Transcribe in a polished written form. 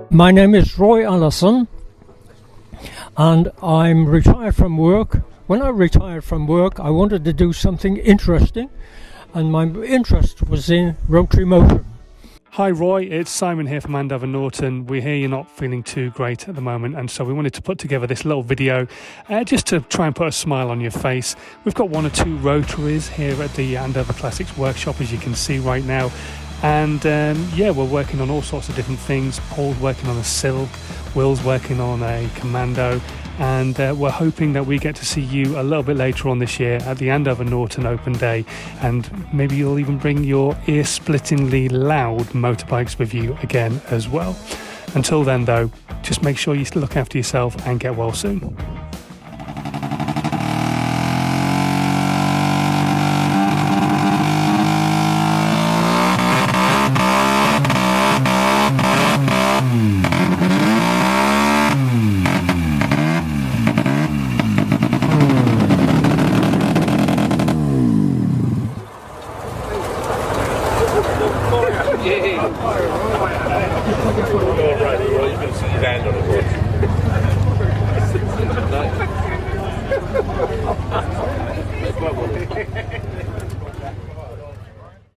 My name is Roy Allison, and I'm retired from work. When I retired from work, I wanted to do something interesting, and my interest was in rotary motor. Hi Roy, it's Simon here from Andover Norton. We hear you're not feeling too great at the moment, and so we wanted to put together this little video just to try and put a smile on your face. We've got one or two rotaries here at the Andover Classics workshop, as you can see right now. And we're working on all sorts of different things. Paul's working on a Silk, Will's working on a Commando, and we're hoping that we get to see you a little bit later on this year at the Andover Norton Open Day, and maybe you'll even bring your ear-splittingly loud motorbikes with you again as well. Until then though, just make sure you look after yourself and get well soon. All right, you've been sitting down on the board.